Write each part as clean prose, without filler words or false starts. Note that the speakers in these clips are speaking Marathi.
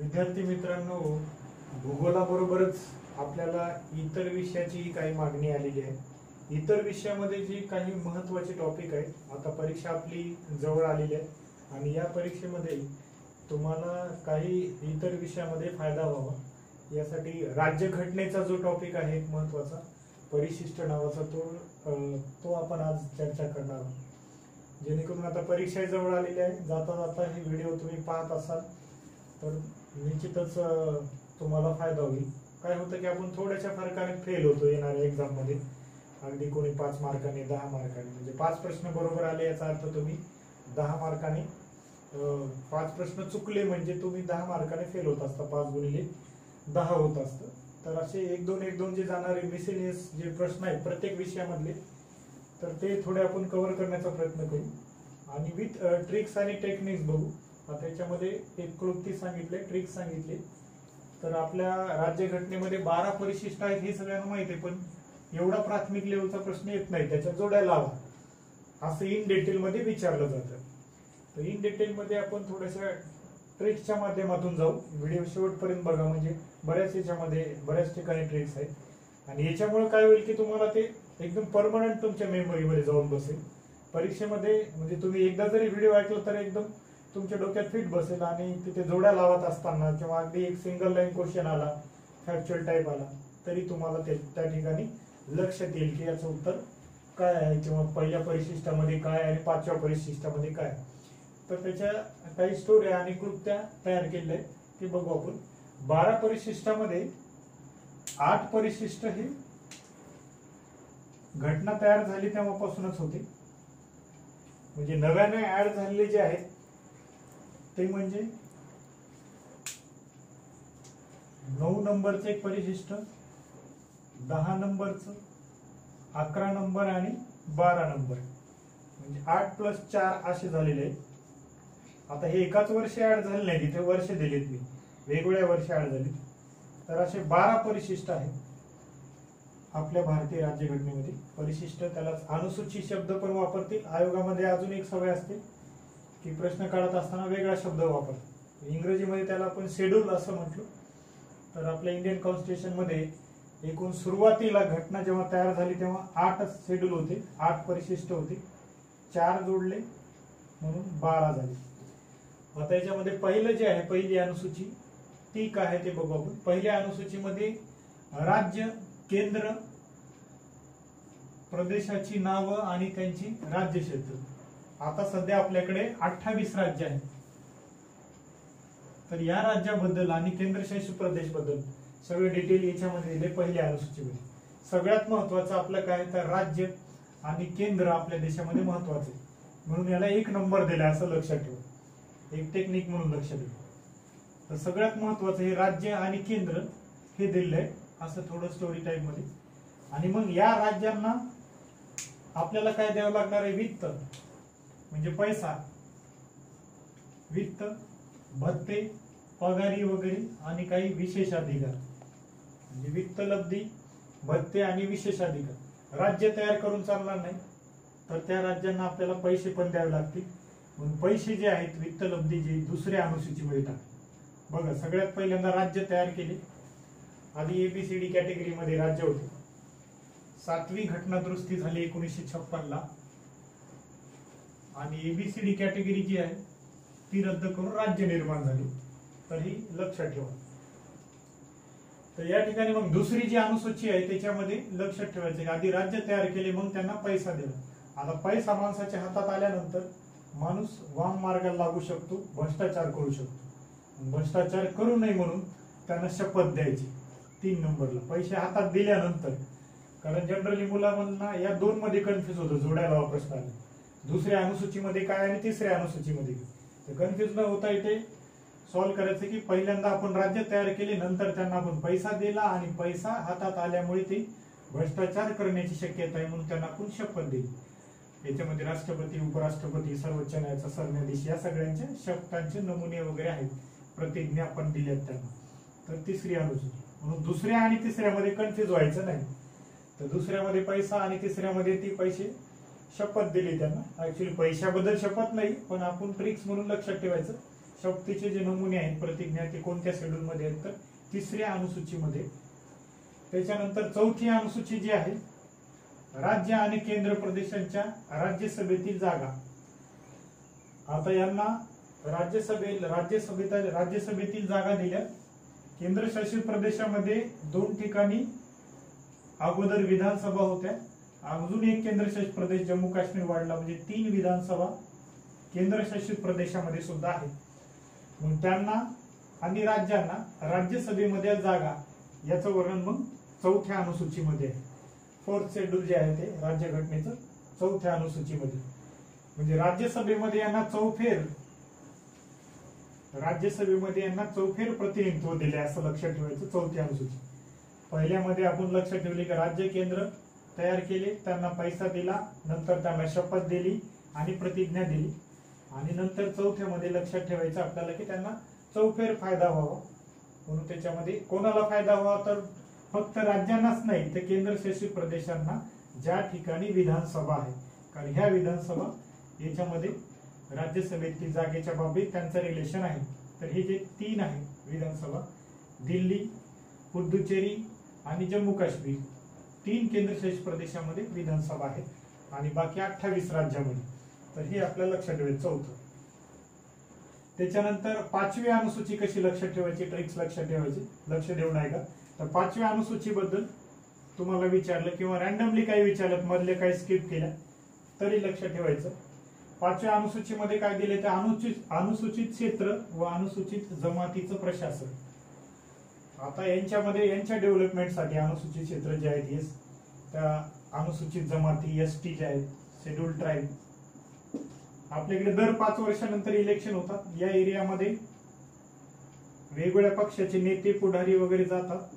विद्यार्थी मित्रांनो, भूगोलाबरोबरच आपल्याला इतर विषयाची काही मागणी आलेली आहे. इतर विषयामध्ये जी काही महत्त्वाचे टॉपिक आहेत, आता परीक्षा आपली जवळ आलेली आहे आणि या परीक्षेमध्ये तुम्हाला काही इतर विषयामध्ये फायदा व्हावा यासाठी राज्यघटनेचा जो टॉपिक आहे एक महत्त्वाचा परिशिष्ट नावाचा तो आपण आज चर्चा करणार आहोत. जेणेकरून आता परीक्षा जवळ आलेली आहे, जाता जाता हे व्हिडिओ तुम्ही पाहत असाल तर निश्चितच तुम्हाला फायदा होईल. काय होतं की आपण थोड्याशा फरकाने फेल होतो येणाऱ्या एक्झाम मध्ये. अगदी कोणी 5 मार्काने 10 मार्काने, म्हणजे 5 प्रश्न बरोबर आले याचा अर्थ तुम्ही 10 मार्काने 5 प्रश्न चुकले म्हणजे तुम्ही 10 मार्काने फेल होत असता. 5 गुणिले 10 होत असतं. तर असे 1-2 जे जाणारे मिसेलियस जे प्रश्न आहेत प्रत्येक विषयामधले, तर ते थोडे आपण कव्हर करण्याचा प्रयत्न करू आणि विथ ट्रिक्स आणि टेक्निक्स बघू. त्याच्यामध्ये एक क्लुप्ती सांगितले, ट्रिक्स सांगितले. तर आपल्या राज्यघटनेमध्ये 12 परिशिष्ट आहेत हे सगळ्यांना माहिती आहे, पण एवढा प्राथमिक लेवलचा प्रश्न येत नाही, त्याच्या जोड्या लावा असं इन डिटेल मध्ये विचारलं जातं. तर इन डिटेल मध्ये आपण थोड्याशा ट्रिक्सच्या माध्यमातून जाऊ. व्हिडिओ शेवटपर्यंत बघा, म्हणजे बऱ्याच ठिकाणी ट्रिक्स आहेत आणि याच्यामुळे काय होईल की तुम्हाला ते एकदम परमनंट तुमच्या मेमरीमध्ये जाऊन बसेल. परीक्षेमध्ये म्हणजे तुम्ही एकदा जरी व्हिडिओ ऐकला तर एकदम तुमच्या डोक्यात फिट बसेल आणि तिथे जोड्या लावत असताना किंवा अगदी एक सिंगल लाईन क्वेश्चन आला, फॅक्च्युअल टाईप आला, तरी तुम्हाला त्या ठिकाणी लक्षात येईल की याचं उत्तर काय आहे किंवा पहिल्या परिशिष्टामध्ये काय आणि 5व्या परिशिष्टामध्ये काय. तर त्याच्या काही स्टोऱ्या आणि कृत्या तयार केलेल्या आहेत ते बघू आपण. 12 परिशिष्टामध्ये 8 परिशिष्ट हे घटना तयार झाली तेव्हापासूनच होते. म्हणजे नव्याने ऍड झालेले जे आहेत ते म्हणजे 9 नंबरचं एक परिशिष्ट, 10 नंबरचं, 11 नंबर आणि 12 नंबर, म्हणजे 8 + 4 असे झालेले आहेत. आता हे एकाच वर्षी ऍड झाले नाही, तिथे वर्ष दिलेत मी, वेगवेगळ्या वर्षी ऍड झाली. तर असे 12 परिशिष्ट आहेत आपल्या भारतीय राज्यघटनेमध्ये. परिशिष्ट त्याला अनुसूची शब्द पण वापरतील. आयोगामध्ये अजून एक सवय असते की प्रश्न काढत असताना वेगळा शब्द वापरतात. इंग्रजीमध्ये त्याला आपण शेड्यूल असं म्हटलं. तर आपल्या इंडियन कॉन्स्टिट्यूशन मध्ये एकूण सुरुवातीला घटना जेव्हा तयार झाली तेव्हा 8 शेड्यूल होते, 8 परिशिष्ट होते, 4 जोडले म्हणून 12 झाले. आता याच्यामध्ये पहिलं जे आहे, पहिली अनुसूची ती काय आहे ते बघू आपण. पहिल्या अनुसूचीमध्ये राज्य, केंद्र, प्रदेशाची नावं आणि त्यांची राज्य क्षेत्र. आता सध्या आपल्याकडे 28 राज्य आहेत. तर या राज्याबद्दल आणि केंद्रशासित प्रदेश बद्दल सगळे डिटेल याच्यामध्ये दिले पहिल्या अनुसूचीमध्ये. सगळ्यात महत्वाचं आपलं काय, तर राज्य आणि केंद्र आपल्या देशामध्ये महत्वाचे, म्हणून याला 1 नंबर दिला असं लक्षात ठेवा, एक टेक्निक म्हणून लक्षात ठेवा. तर सगळ्यात महत्वाचं हे राज्य आणि केंद्र हे दिलंय असं थोडं स्टोरी टाईप मध्ये. आणि मग या राज्यांना आपल्याला काय द्यावं लागणार आहे, वित्त म्हणजे पैसा, वित्त, भत्ते, पगारी वगैरे आणि काही विशेषाधिकार, म्हणजे वित्त लब्धी, भत्ते आणि विशेषाधिकार. राज्य तयार करून चालणार नाही, तर त्या राज्यांना आपल्याला पैसे पण द्यावे लागतील. म्हणून पैसे जे आहेत, वित्त लब्धी, जे दुसऱ्या अनुसूचीमध्ये टाक. बघा, सगळ्यात पहिल्यांदा राज्य तयार केले. आधी ABCD कॅटेगरीमध्ये राज्य होते. 7वी घटना दुरुस्ती झाली 1956 ला आणि ABCD कॅटेगरी जी आहे ती रद्द करून राज्य निर्माण झाली. तर ही लक्षात ठेवा. तर या ठिकाणी मग दुसरी जी अनुसूची आहे त्याच्यामध्ये लक्षात ठेवायचं, आधी राज्य तयार केले मग त्यांना पैसा दिला. आता पैसा माणसाच्या हातात आल्यानंतर माणूस वाम मार्गाला लागू शकतो, भ्रष्टाचार करू शकतो. भ्रष्टाचार करू नये म्हणून त्यांना शपथ द्यायची 3 नंबरला पैसे हातात दिल्यानंतर. कारण जनरली मुलांना या 2 मध्ये कन्फ्युज होतं, जोड्या लावा प्रश्न आले, दुसऱ्या अनुसूचीमध्ये काय आणि तिसऱ्या अनुसूचीमध्ये काय. तर कन्फ्युज न होता इथे सॉल्व्ह करायचं की पहिल्यांदा आपण राज्य तयार केले, नंतर त्यांना आपण पैसा दिला आणि पैसा हातात आल्यामुळे ते भ्रष्टाचार करण्याची शक्यता आहे म्हणून त्यांना आपण शपथ दिली. याच्यामध्ये राष्ट्रपती, उपराष्ट्रपती, सर्वोच्च न्यायालयाचा सरन्यायाधीश या सगळ्यांच्या शपथांचे नमुने वगैरे आहेत, प्रतिज्ञा आपण दिल्यात त्यांना. तर तिसरी अनुसूची. म्हणून दुसऱ्या आणि तिसऱ्यामध्ये कन्फ्युज व्हायचं नाही. तर दुसऱ्यामध्ये पैसा आणि तिसऱ्यामध्ये ती पैसे शपथ दिली त्यांना. ऍक्च्युअली पैशाबद्दल शपथ नाही, पण आपण ट्रिक्स म्हणून लक्षात ठेवायचं शक्तीचे जे नमुने आहेत प्रतिज्ञा ते कोणत्या शेड्यूल मध्ये आहेत तर तिसऱ्या अनुसूचीमध्ये. त्याच्यानंतर चौथी अनुसूची जी आहे राज्य आणि केंद्र प्रदेशांच्या राज्यसभेतील जागा. आता यांना राज्यसभेतील जागा दिल्या. केंद्रशासित प्रदेशामध्ये 2 ठिकाणी अगोदर विधानसभा होत्या, अजून एक केंद्रशासित प्रदेश जम्मू काश्मीर वाढला, म्हणजे 3 विधानसभा केंद्रशासित प्रदेशामध्ये सुद्धा आहेत. मग त्यांना आणि राज्यांना राज्यसभेमध्ये जागा याचं वर्णन मग चौथ्या अनुसूचीमध्ये आहे. 4th शेड्यूल जे आहे ते राज्यघटनेचं चौथ्या अनुसूचीमध्ये. म्हणजे राज्यसभेमध्ये यांना चौफेर प्रतिनिधित्व दिले असं लक्षात ठेवायचं. चौथी अनुसूची पहिल्यामध्ये आपण लक्षात ठेवले की राज्य केंद्र तयार केले, त्यांना पैसा दिला, नंतर त्यांना शपथ दिली आणि प्रतिज्ञा दिली, आणि नंतर चौथ्यामध्ये लक्षात ठेवायचं आपल्याला की त्यांना चौफेर फायदा व्हावा. म्हणून त्याच्यामध्ये कोणाला फायदा व्हावा तर फक्त राज्यांनाच नाही तर केंद्रशासित प्रदेशांना ज्या ठिकाणी विधानसभा आहे, कारण ह्या विधानसभा याच्यामध्ये राज्यसभेतील जागेच्या बाबतीत त्यांचं रिलेशन आहे. तर हे जे 3 आहे विधानसभा, दिल्ली, पुदुचेरी आणि जम्मू काश्मीर, 3 केंद्रशासित प्रदेशामध्ये विधानसभा आहेत आणि बाकी 28 राज्यामध्ये. तर हे आपल्याला लक्षात ठेवायचं चौथं. त्याच्यानंतर 5वी अनुसूची कशी लक्षात ठेवायची, ट्रिक्स लक्षात ठेवायची, लक्ष देऊ नये का. तर 5व्या अनुसूचीबद्दल तुम्हाला विचारलं किंवा रॅन्डमली काही विचारलं, मधले काही स्किप केल्या तरी लक्षात ठेवायचं. 5व्या अनुसूचीमध्ये काय दिले तर अनुसूचित क्षेत्र व अनुसूचित जमातीचं प्रशासन. आता यांच्या डेव्हलपमेंटसाठी अनुसूचित क्षेत्र जे आहेत त्या अनुसूचित जमाती ST जे आहेत, शेड्यूल ट्राईब, आपल्याकडे दर 5 वर्षानंतर इलेक्शन होतात. या एरियामध्ये वेगवेगळ्या पक्षाचे नेते पुढारी वगैरे जातात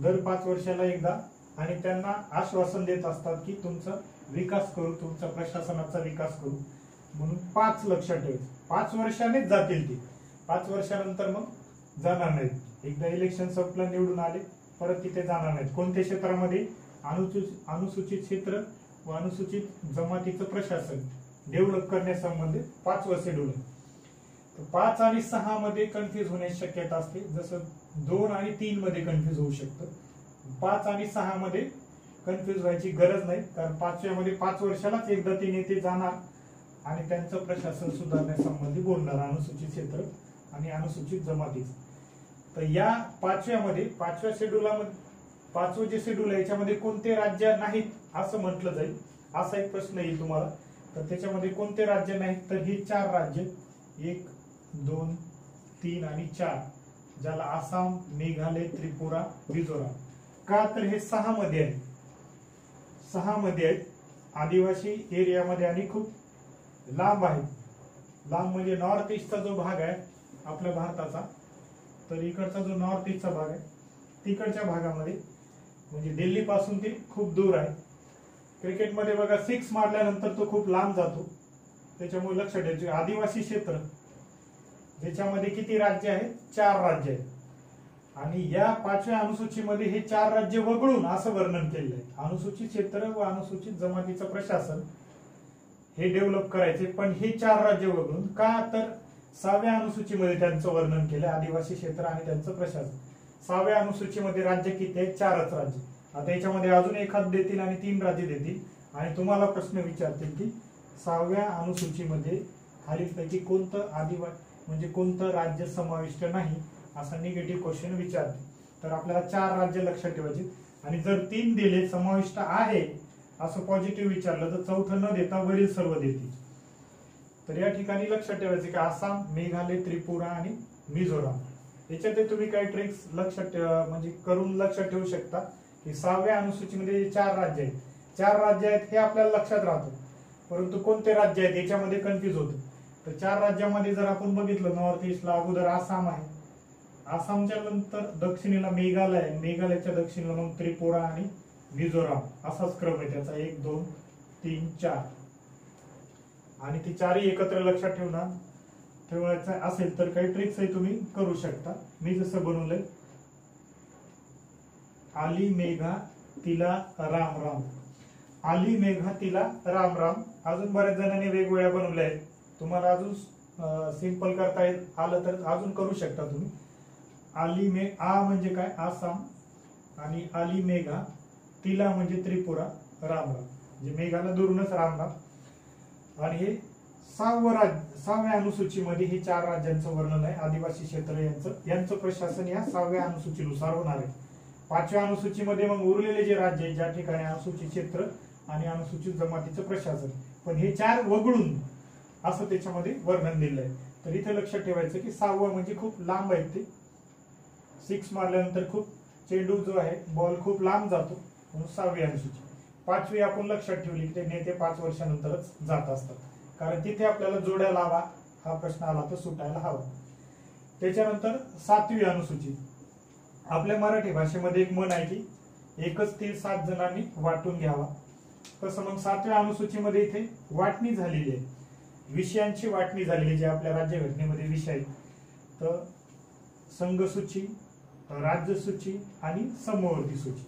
दर 5 वर्षाला एकदा, आणि त्यांना आश्वासन देत असतात की तुमचा विकास करू, तुमचा प्रशासनाचा विकास करू. म्हणून 5 लक्षात ठेवायचं. 5 वर्षानेच जातील ते, 5 वर्षानंतर मग जाणार नाहीत. एकदा इलेक्शन संपलं, निवडून आले, परत तिथे जाणार नाहीत. कोणत्या क्षेत्रामध्ये अनुसूचित क्षेत्र व अनुसूचित जमातीचं प्रशासन डेव्हलप करण्यासंबंधित 5वं शेड्यूल आहे. 5 आणि 6 मध्ये कन्फ्युज होण्याची शक्यता असते, जसं 2 आणि 3 मध्ये कन्फ्युज होऊ शकतं. 5 आणि 6 मध्ये कन्फ्युज व्हायची गरज नाही, कारण 5व्या मध्ये 5 वर्षालाच एकदा ते नेते जाणार आणि त्यांचं प्रशासन सुधारण्यासंबंधी बोलणार, अनुसूचित क्षेत्र आणि अनुसूचित जमातीचं. तर या 5व्या मध्ये 5व्या शेड्यूलमध्ये 5वं जे शेड्यूल आहे याच्यामध्ये कोणते राज्य नाहीत असं म्हटलं जाईल, असा एक प्रश्न येईल तुम्हाला. तर त्याच्यामध्ये कोणते राज्य नाहीत तर ही 4 राज्य, 1, 2, 3 आणि 4, ज्याला आसाम, मेघालय, त्रिपुरा, मिझोराम. का तर हे 6 मध्ये आहेत, 6 मध्ये आहेत, आदिवासी एरियामध्ये आणि खूप लांब आहेत. लांब म्हणजे नॉर्थ ईस्टचा जो भाग आहे आपल्या भारताचा, तर इकडचा जो नॉर्थ ईस्टचा भाग आहे तिकडच्या भागामध्ये म्हणजे दिल्ली पासून ते खूप दूर आहे. क्रिकेटमध्ये बघा 6 मारल्यानंतर तो खूप लांब जातो, त्याच्यामुळे लक्षात ठेवायचे. आदिवासी क्षेत्र ज्याच्यामध्ये किती राज्य आहेत, 4 राज्य आहेत. आणि या 5व्या अनुसूचीमध्ये हे 4 राज्य वगळून असं वर्णन केलेलं आहे. अनुसूचित क्षेत्र व अनुसूचित जमातीचं प्रशासन हे डेव्हलप करायचे, पण हे 4 राज्य वगळून. का तर 6व्या अनुसूचीमध्ये त्यांचं वर्णन केलं, आदिवासी क्षेत्र आणि त्यांचं प्रशासन. 6व्या अनुसूचीमध्ये राज्य किती आहेत, 4च राज्य. आता याच्यामध्ये अजून एखाद देतील आणि 3 राज्य देतील आणि तुम्हाला प्रश्न विचारतील की 6व्या अनुसूचीमध्ये खालीलपैकी कोणतं म्हणजे कोणतं राज्य समाविष्ट नाही, असा निगेटिव्ह क्वेश्चन विचारते. तर आपल्याला 4 राज्य लक्षात ठेवायचे, आणि जर 3 दिले समाविष्ट आहे असं पॉझिटिव्ह विचारलं तर 4थं न देता वरील सर्व देतील. तर या ठिकाणी लक्षात ठेवायचे की आसाम, मेघालय, त्रिपुरा आणि मिझोराम. याच्यात तुम्ही काही ट्रिक्स लक्षात म्हणजे करून लक्षात ठेवू शकता की 6व्या अनुसूचीमध्ये 4 राज्य आहेत, 4 राज्य आहेत हे आपल्याला लक्षात राहतं, परंतु कोणते राज्य आहेत याच्यामध्ये कन्फ्युज होतं. तर 4 राज्यामध्ये जर आपण बघितलं, नॉर्थ ईस्टला अगोदर आसाम आहे, आसामच्या नंतर दक्षिणेला मेघालय आहे, मेघालयच्या दक्षिणेला मग त्रिपुरा आणि मिझोराम, असाच क्रम आहे त्याचा, 1, 2, 3, 4. आणि ती 4ही एकत्र लक्षात ठेवायचं असेल तर काही ट्रिक्सही तुम्ही करू शकता. मी जसं बनवलंय, आली मेघा तिला राम राम, आली मेघा तिला राम राम. अजून बऱ्याच जणांनी वेगवेगळ्या बनवल्या आहेत, तुम्हाला अजून सिंपल करता आलं तर अजून करू शकता तुम्ही. आ म्हणजे काय, आसाम, आणि आली मेघा, तिला म्हणजे त्रिपुरा, राम म्हणजे मेघाला दुरूनच रामनाथ. आणि हे 6व्या अनुसूचीमध्ये हे 4 राज्यांचं वर्णन आहे. आदिवासी क्षेत्र यांचं प्रशासन या 6व्या अनुसूचीनुसार होणार आहे. 5व्या अनुसूचीमध्ये मग उरलेले जे राज्य आहेत ज्या ठिकाणी अनुसूचित क्षेत्र आणि अनुसूचित जमातीचं प्रशासन, पण हे 4 वगळून असं त्याच्यामध्ये वर्णन दिलंय. तर इथे लक्षात ठेवायचं की 6वं म्हणजे खूप लांब आहे ते. 6 मारल्यानंतर खूप चेंडू जो आहे बॉल खूप लांब जातो म्हणून 6वी अनुसूची. 5वी आपण लक्षात ठेवली की ते नेते 5 वर्षानंतरच जात असतात, कारण तिथे आपल्याला जोड्या लावा हा प्रश्न आला तर सुटायला हवा. त्याच्यानंतर 7वी अनुसूची. आपल्या मराठी भाषेमध्ये एक म्हण आहे की एकच तीर 7 जणांनी वाटून घ्यावा. तसं मग 7व्या अनुसूचीमध्ये इथे वाटणी झालेली आहे, विषयांची वाटणी झालेली जे आपल्या राज्यघटनेमध्ये विषय आहेत. तर संघसूची, राज्यसूची आणि समवर्ती सूची.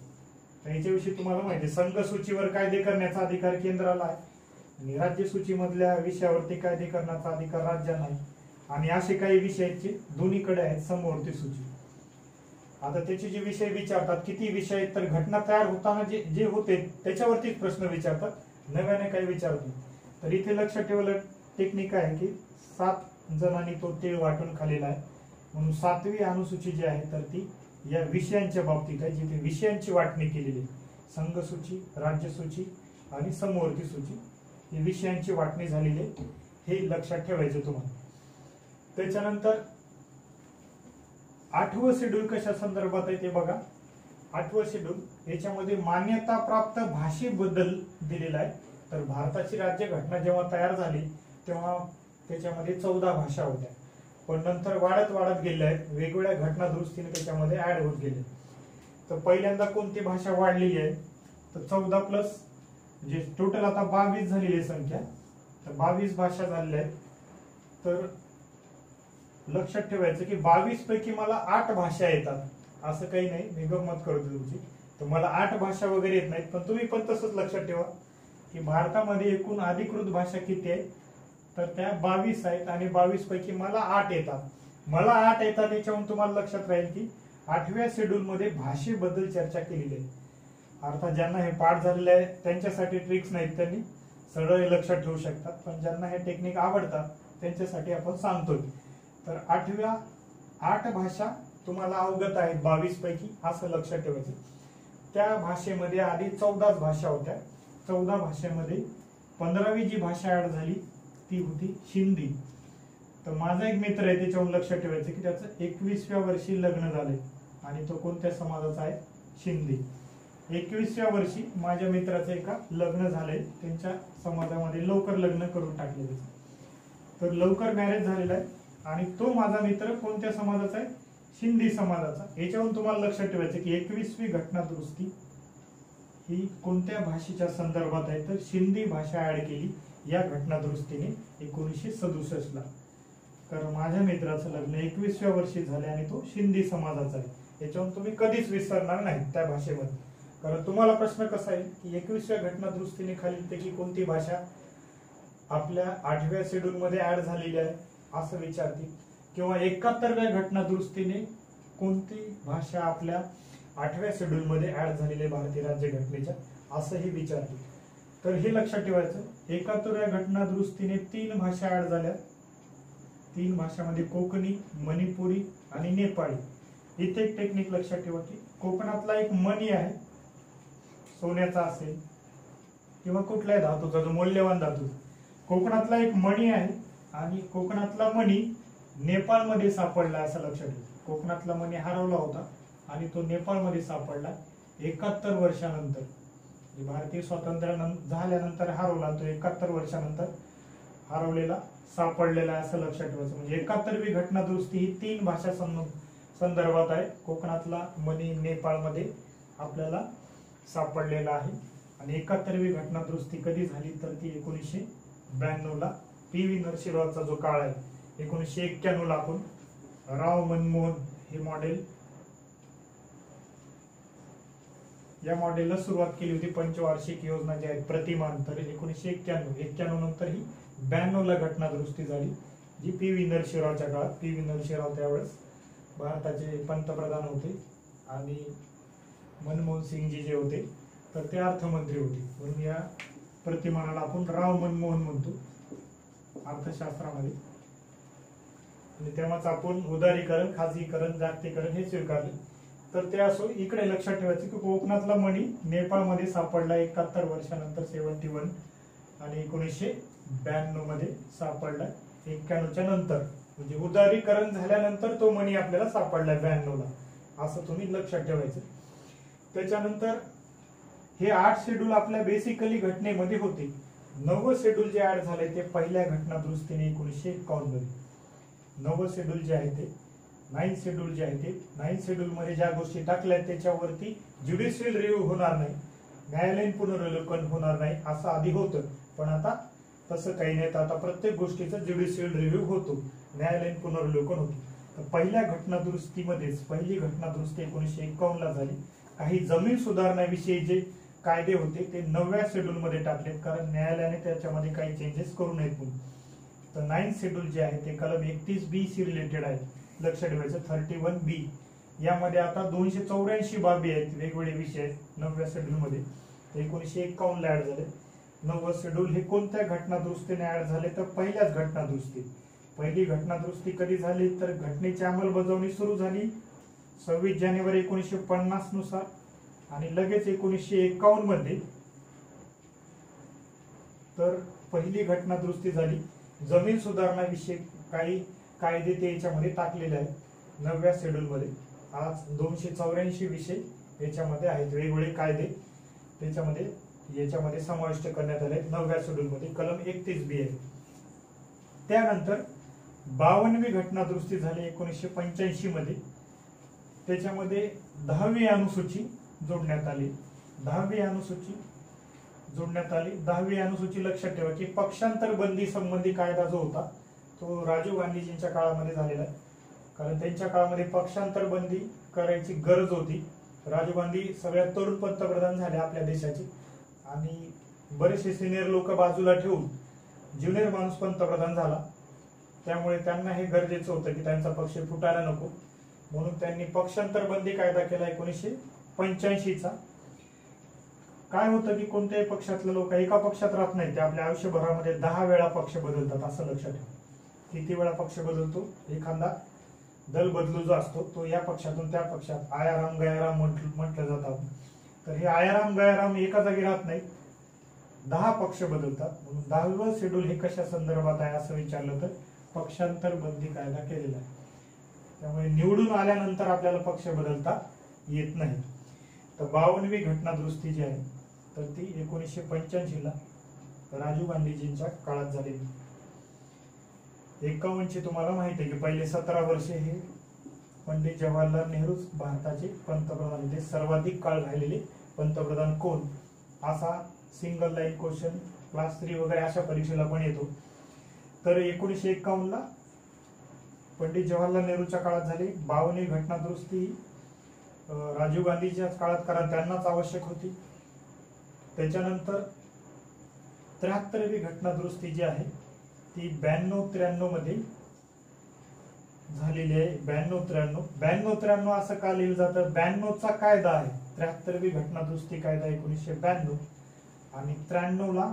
तर याच्याविषयी तुम्हाला माहिती आहे, संघसूचीवर कायदे करण्याचा अधिकार केंद्राला आहे आणि राज्यसूची मधल्या विषयावरती कायदे करण्याचा अधिकार राज्यांना आहे. आणि असे काही विषयाचे दोन्हीकडे आहेत समवर्ती सूची. आता त्याचे जे विषय विचारतात, किती विषय आहेत, तर घटना तयार होताना जे होते त्याच्यावरतीच प्रश्न विचारतात, नव्याने काही विचारत नाही. तर इथे लक्षात ठेवलं टेक्निक आहे की 7 जणांनी तो तीळ वाटून खाल्लेला आहे, म्हणून 7वी अनुसूची जी आहे तर ती या विषयांच्या बाबतीत आहे, जिथे विषयांची वाटणी केलेली आहे. संघसूची, राज्यसूची आणि समवर्ती सूची ही विषयांची वाटणी झालेली आहे, हे लक्षात ठेवायचं तुम्हाला. त्याच्यानंतर 8वं शेड्यूल कशा संदर्भात आहे ते बघा. 8वं शेड्यूल याच्यामध्ये मान्यता प्राप्त भाषेबद्दल दिलेला आहे. तर भारताची राज्यघटना जेव्हा तयार झाली तेव्हा त्याच्यामध्ये 14 भाषा होत्या, पण नंतर वाढत गेल्या आहेत, वेगवेगळ्या घटना दुरुस्तीने त्याच्यामध्ये ऍड होत गेले. तर पहिल्यांदा कोणती भाषा वाढलेली आहे, तर 14 प्लस म्हणजे टोटल आता 22 झालेली आहे संख्या. तर 22 भाषा झालेल्या आहेत. तर लक्षात ठेवायचं की 22 पैकी मला 8 भाषा येतात असं काही नाही, मी गंमत करतो तुमची. तर मला 8 भाषा वगैरे येत नाहीत, पण तुम्ही पण तसंच लक्षात ठेवा की भारतामध्ये एकूण अधिकृत भाषा किती आहे, तर त्या 22 आहेत आणि 22 पैकी मला 8 येतात. मला 8 येतात याच्यावरून तुम्हाला लक्षात राहील की 8व्या शेड्यूल मध्ये भाषेबद्दल चर्चा केलेली आहे. अर्थात ज्यांना हे पाठ झालेलं आहे त्यांच्यासाठी ट्रिक्स नाहीत, त्यांनी सरळ लक्षात ठेवू शकतात, पण ज्यांना हे टेक्निक आवडतात त्यांच्यासाठी आपण सांगतोय. तर 8 भाषा तुम्हाला अवगत आहेत 22 पैकी असं लक्षात ठेवायचं. त्या भाषेमध्ये आधी 14 भाषा होत्या. 14 भाषेमध्ये 15वी जी भाषा ऍड झाली ती होती हिंदी. तर माझा एक मित्र आहे, त्याच्यावरून लक्षात ठेवायचं की त्याचं 21व्या वर्षी लग्न झालंय आणि तो कोणत्या समाजाचा आहे, शिंदे. 21व्या वर्षी माझ्या मित्राचं एका लग्न झालंय, त्यांच्या समाजामध्ये लवकर लग्न करून टाकले, तर लवकर मॅरेज झालेला आहे. आणि तो माझा मित्र कोणत्या समाजाचा आहे, शिंदे समाजाचा. याच्यावरून तुम्हाला लक्षात ठेवायचं की 21वी घटना दुरुस्ती ही कोणत्या भाषेच्या संदर्भात आहे, तर शिंदी भाषा ऍड केली या घटना दुरुस्तीने 1967 ला. कारण माझ्या मित्राचं लग्न 21व्या वर्षी झाले आणि तो शिंदी समाजाचा आहे. याच्यावरून तुम्ही कधीच विसरणार नाही त्या भाषेमध्ये. कारण तुम्हाला प्रश्न कसा आहे की 21व्या घटना दुरुस्तीने खालीलपैकी कोणती भाषा आपल्या 8व्या शेड्यूल मध्ये ऍड झालेली आहे असं विचारतील, किंवा 71व्या घटना दुरुस्तीने कोणती भाषा आपल्या 8व्या शेड्यूल मध्ये ऍड झालेली आहे भारतीय राज्यघटनेच्या असंही विचारतील. तर हे लक्षात ठेवायचं, 71व्या घटना दुरुस्तीने 3 भाषा ऍड झाल्या. 3 भाषामध्ये कोकणी, मणिपुरी आणि नेपाळी. इथे एक टेक्निक लक्षात ठेवा की कोकणातला एक मणी आहे, सोन्याचा असेल किंवा कुठल्याही धातूचा जो मौल्यवान धातू, कोकणातला एक मणी आहे आणि कोकणातला मणी नेपाळमध्ये सापडला असं लक्षात ठेवा. कोकणातला मणी हरवला होता आणि तो नेपाळमध्ये सापडला 71 वर्षानंतर. भारतीय स्वातंत्र्य झाल्यानंतर हरवला, तो 71 वर्षानंतर हरवलेला सापडलेला आहे असं लक्षात ठेवायचं. म्हणजे 71वी घटना दुरुस्ती ही 3 भाषा संदर्भात आहे. कोकणातला मणी नेपाळमध्ये आपल्याला सापडलेला आहे. आणि 71वी घटना दुरुस्ती कधी झाली तर ती 1992 ला. PV नरसिंहरावचा जो काळ आहे 1991 ला आपण राव मनमोहन हे मॉडेल, या मॉडेलला सुरुवात केली होती. पंचवार्षिक योजना ज्या आहेत प्रतिमान, तर 1991 नंतर ही 92 ला घटना दुरुस्ती झाली. जी पी.व्ही. नरसिंहरावच्या काळात, पी.व्ही. नरसिंहराव त्यावेळेस भारताचे पंतप्रधान होते आणि मनमोहन सिंगजी जे होते तर ते अर्थमंत्री होते, म्हणून या प्रतिमानाला आपण राव मनमोहन म्हणतो अर्थशास्त्रामध्ये. आणि तेव्हाच आपण उदारीकरण, खाजगीकरण, जागतिकीकरण हे स्वीकारले. तर ते असो, इकडे लक्षात ठेवायचं की कोकणातला मणी नेपाळमध्ये सापडला 71 वर्षानंतर 71 आणि 1992 मध्ये सापडला 91च्या नंतर, म्हणजे उदारीकरण झाल्यानंतर तो मणी आपल्याला सापडला 92ला, असं तुम्ही लक्षात ठेवायचं. त्याच्यानंतर हे 8 शेड्यूल आपल्या बेसिकली घटनेमध्ये होते. 9वं शेड्यूल जे ऍड झाले ते पहिल्या घटना दुरुस्तीने 1951 मध्ये. 9वं शेड्यूल जे आहे ते 9 शेड्यूल जे आहे ते 9 शेड्यूल मध्ये ज्या गोष्टी टाकल्या त्याच्यावरती ज्युडिशियल रिव्ह्यू होणार नाही, न्यायालयीन पुनरावलोकन होणार नाही असं आधी होतं, पण आता तसं काही नाही. आता प्रत्येक गोष्टीचा ज्युडिशियल रिव्ह्यू होतो, न्यायालयीन पुनरावलोकन होतो. तर पहिल्या घटना दुरुस्तीमध्येच पहिली घटना दुरुस्ती 1951 ला झाली. काही जमीन सुधारण्याविषयी जे कायदे होते ते 9व्या शेड्यूल मध्ये टाकलेत, कारण न्यायालयाने त्याच्यामध्ये काही चेंजेस करू नयेत म्हणून. तर 9 शेड्यूल जे आहे ते कलम 31B शी रिलेटेड आहे, लक्षात ठेवायचं. 31B यामध्ये आता 284 बाबी आहेत, वेगवेगळे विषय आहेत 9व्या शेड्यूल मध्ये. 1951 ला ऍड झाले. 9वं शेड्यूल हे कोणत्या घटना दुरुस्तीने ऍड झाले तर पहिल्याच घटना दुरुस्ती. पहिली घटना दुरुस्ती कधी झाली तर घटनेची अंमलबजावणी सुरू झाली 26 जानेवारी 1950 नुसार, आणि लगेच 1951 मध्ये तर पहिली घटना दुरुस्ती झाली. जमीन सुधारणा विषयी काही कायदे ते याच्यामध्ये टाकलेले आहेत 9व्या शेड्यूल मध्ये. आज 284 विषय याच्यामध्ये आहेत, वेगवेगळे कायदे त्याच्यामध्ये याच्यामध्ये समाविष्ट करण्यात आले 9व्या शेड्यूल मध्ये. कलम 31B आहे. त्यानंतर 52वी घटना दुरुस्ती झाली 1985 मध्ये. त्याच्यामध्ये 10वी अनुसूची जोडण्यात आली. 10वी अनुसूची जोडण्यात आली. 10वी अनुसूची लक्षात ठेवा की पक्षांतर बंदी संबंधी कायदा जो होता तो राजीव गांधीजींच्या काळामध्ये झालेला आहे, कारण त्यांच्या काळामध्ये पक्षांतर बंदी करायची गरज होती. राजीव गांधी सगळ्यात तरुण पंतप्रधान झाले आपल्या देशाचे, आणि बरेचसे सिनियर लोक बाजूला ठेवून ज्युनियर माणूस पंतप्रधान झाला. त्यामुळे त्यांना हे गरजेचं होतं की त्यांचा पक्ष फुटायला नको, म्हणून त्यांनी पक्षांतर बंदी कायदा केला 1985चा. काय होतं की कोणत्याही पक्षातले लोक एका पक्षात राहत नाही, ते आपल्या आयुष्यभरामध्ये 10 वेळा पक्ष बदलतात, असं लक्षात ठेवा. किती वेळा पक्ष बदलतो? एखादा दल बदलू जो असतो तो या पक्षातून त्या पक्षात आयाराम गयाराम म्हटलं जातात. तर हे आयाराम गयाराम एका जागी राहत नाही, 10 पक्ष बदलतात. म्हणून 10वं शेड्यूल हे कशा संदर्भात आहे असं विचारलं तर पक्षांतर बंदी कायदा केलेला आहे. त्यामुळे निवडून आल्यानंतर आपल्याला पक्ष बदलता येत नाही. तर 52वी घटना दुरुस्ती जी आहे तर ती 1985 ला राजीव गांधीजींच्या काळात झालेली. 51ची तुम्हाला माहिती आहे की पहिले 17 वर्षे हे पंडित जवाहरलाल नेहरू भारताचे पंतप्रधान होते. सर्वाधिक काळ राहिलेले पंतप्रधान कोण, असा सिंगल लाईन क्वेश्चन क्लास 3 वगैरे अशा परीक्षेला पण येतो. तर 1951 ला पंडित जवाहरलाल नेहरूच्या काळात झाली. 52वी घटना दुरुस्ती राजीव गांधीच्या काळात, कारण त्यांनाच आवश्यक होती. त्याच्यानंतर 73वी घटना दुरुस्ती जी आहे ती 92-93 मध्ये झालेली आहे. 92-93 असं का लिहिलं जातं? 92चा कायदा आहे, 73वी घटना दुरुस्ती कायदा 1992, आणि 93 ला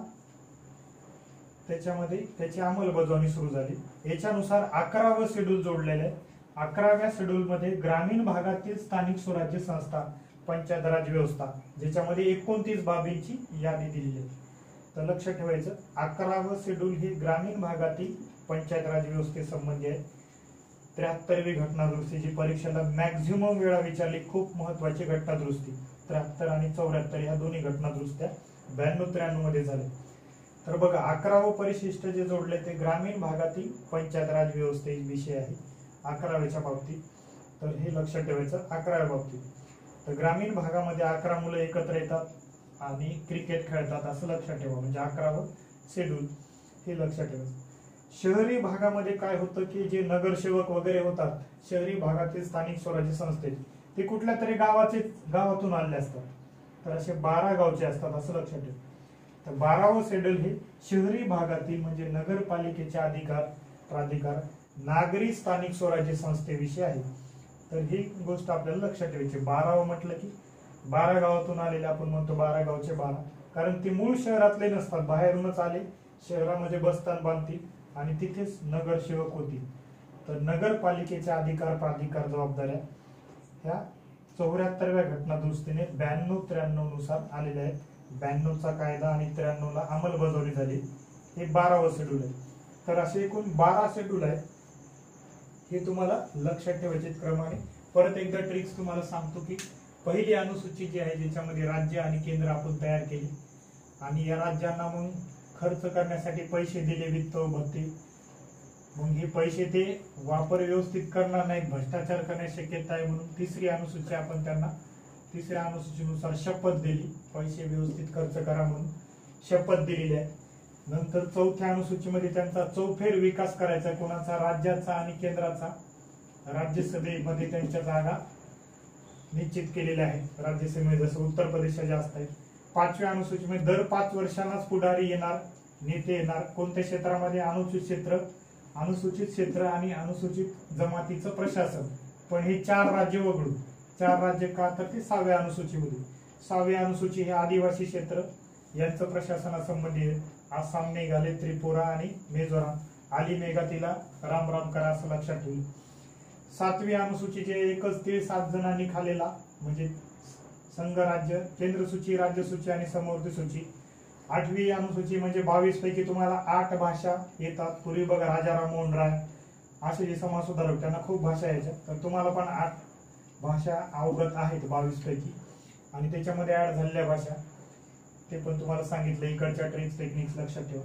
त्याच्यामध्ये त्याची अंमलबजावणी सुरू झाली. याच्यानुसार 11वं शेड्यूल जोडलेलं आहे. 11व्या शेड्यूल मध्ये ग्रामीण भागातील स्थानिक स्वराज्य संस्था, पंचायत राज व्यवस्था, ज्याच्यामध्ये 29 बाबींची यादी दिलेली आहे. तर लक्षात ठेवायचं 11वं शेड्यूल हे ग्रामीण भागातील पंचायत राज व्यवस्थेसंबंधी आहे. 73वी घटना दुरुस्ती जी परीक्षेला मॅक्झिमम वेळा विचारली, खूप महत्वाची घटना दुरुस्ती. 73 आणि 74 ह्या दोन्ही घटना दुरुस्त्या 92-93 मध्ये झाल्या. तर बघा 11वं परिशिष्ट जे जोडले ते ग्रामीण भागातील पंचायत राज व्यवस्थेविषयी आहे 11व्याच्या बाबतीत. तर हे लक्षात ठेवायचं 11व्या बाबतीत. तर ग्रामीण भागामध्ये 11 मुलं एकत्र येतात आणि क्रिकेट खेळतात असं लक्षात ठेवा, म्हणजे 11वं शेड्यूल हे लक्षात ठेवायचं. शहरी भागामध्ये काय होतं की जे नगरसेवक वगैरे होतात शहरी भागातील स्थानिक स्वराज्य संस्थेत, ते कुठल्या तरी गावातून आले असतात. तर असे 12 गावचे असतात असं लक्षात ठेवा. तर 12वं शेड्यूल हे शहरी भागातील म्हणजे नगरपालिकेचे अधिकार प्राधिकार नागरी स्थानिक स्वराज्य संस्थेविषयी आहे. तर ही गोष्ट आपल्याला लक्षात ठेवायची. 12 म्हटलं की 12 गावातून आलेले आपण म्हणतो 12 गावचे 12, कारण ते मूळ शहरातले नसतात, बाहेरूनच आले, शहरामध्ये बसस्थान बांधतील आणि तिथेच नगरसेवक होतील. तर नगरपालिकेच्या अधिकार प्राधिकार जबाबदाऱ्या ह्या 74व्या घटना दुरुस्तीने 92-93 नुसार आलेल्या आहेत. 92चा कायदा आणि 93ला अंमलबजावणी झाली. हे 12वं शेड्यूल आहे. तर असे एकूण 12 शेड्यूल आहेत. हे तुम्हाला लक्षात ठेवायचे क्रमाने. परत एकदा ट्रिक्स तुम्हाला सांगतो की पहिली अनुसूची जी आहे ज्याच्यामध्ये राज्य आणि केंद्र आपण तयार केली आणि या राज्यांना मग खर्च करण्यासाठी पैसे दिले, वित्त व भत्ते. मग हे पैसे ते वापर व्यवस्थित करणार नाहीत, भ्रष्टाचार करण्याची शक्यता आहे, म्हणून तिसरी अनुसूची आपण त्यांना तिसऱ्या अनुसूचीनुसार शपथ दिली, पैसे व्यवस्थित खर्च करा म्हणून शपथ दिलेली आहे. नंतर चौथ्या अनुसूचीमध्ये त्यांचा चौफेर विकास करायचा, कोणाचा, राज्याचा आणि केंद्राचा. राज्यसभेमध्ये त्यांच्या जागा निश्चित केलेल्या आहेत. राज्यसभेमध्ये जसं उत्तर प्रदेशच्या जास्त आहेत. 5व्या अनुसूचीमध्ये दर 5 वर्षांनाच पुढारी येणार, नेते येणार. कोणत्या क्षेत्रामध्ये? अनुसूचित क्षेत्र आणि अनुसूचित जमातीचं प्रशासन. पण हे 4 राज्य वगळून. 4 राज्य का? तर ते 6व्या अनुसूचीमध्ये. 6वी अनुसूची हे आदिवासी क्षेत्र यांचं प्रशासनासंबंधी आसाम, मेघालय, त्रिपुरा आणि मिझोराम. आली मेघा तिला राम राम करा असं लक्षात ठेवू. 7वी अनुसूची जे एकच ते 7 जणांनी खालेला म्हणजे संघ राज्य, केंद्र सूची, राज्य सूची आणि समवर्ती सूची. 8वी अनुसूची म्हणजे 22 पैकी तुम्हाला 8 भाषा येतात. पूर्वी बघा राजाराम मोहन राय असे जे समाज सुधारक त्यांना खूप भाषा यायच्या, तर तुम्हाला पण 8 भाषा अवगत आहेत 22 पैकी. आणि त्याच्यामध्ये ऍड झालेल्या भाषा ते पण तुम्हाला सांगितलं. इकडच्या ट्रिक्स टेक्निक्स लक्षात ठेवा.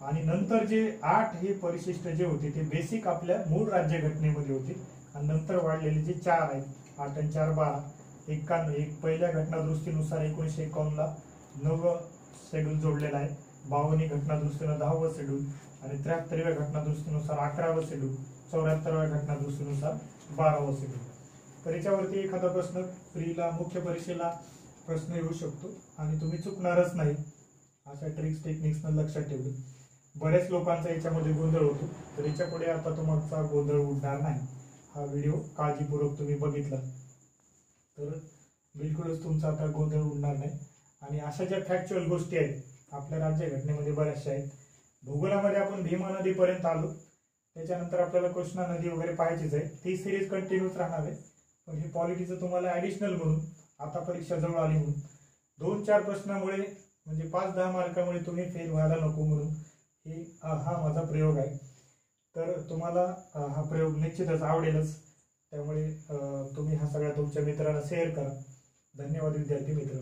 आणि नंतर जे 8 हे परिशिष्ट जे होते ते बेसिक आपल्या मूळ राज्य घटनेमध्ये होते आणि नंतर वाढलेले जे 4 आहेत, 8 आणि 4 12, 91. पहिल्या घटना दुरुस्तीनुसार 1951 ला 9वं शेड्यूल जोडलेला आहे. 52वी घटना दुरुस्तीनं 10वं शेड्यूल आणि 73व्या घटना दुरुस्तीनुसार 11वं शेड्यूल, 74व्या घटना दुरुस्तीनुसार 12वं शेड्यूल. तर याच्यावरती एखादा प्रश्न प्रीला मुख्य परीक्षेला प्रश्न येऊ शकतो आणि तुम्ही चुकणारच नाही अशा ट्रिक्स टेक्निक्सनं लक्षात ठेवलं. बऱ्याच लोकांचा याच्यामध्ये गोंधळ होतो, तर याच्या पुढे आता तुमचा गोंधळ उडणार नाही. हा व्हिडिओ काळजीपूर्वक तुम्ही बघितला तर बिलकुलच तुमचा आता गोंधळ उडणार नाही. आणि अशा ज्या फॅक्च्युअल गोष्टी आहेत आपल्या राज्य घटनेमध्ये बऱ्याचशा आहेत. भूगोलामध्ये आपण भीमा नदीपर्यंत आलो, त्याच्यानंतर आपल्याला कृष्णा नदी वगैरे पाहायचीच आहे. ती सिरीज कंटिन्यूच राहणार आहे. पण हे पॉलिटीचं तुम्हाला ऍडिशनल म्हणून आता परीक्षा जवळ आली म्हणून 2-4 प्रश्नामुळे म्हणजे 5-10 मार्कामुळे तुम्ही फेल व्हायला नको म्हणून हा माझा प्रयोग आहे. तर तुम्हाला हा प्रयोग निश्चितच आवडेलच. त्यामुळे तुम्ही हा सगळ्या तुमच्या मित्रांना शेअर करा. धन्यवाद विद्यार्थी मित्र.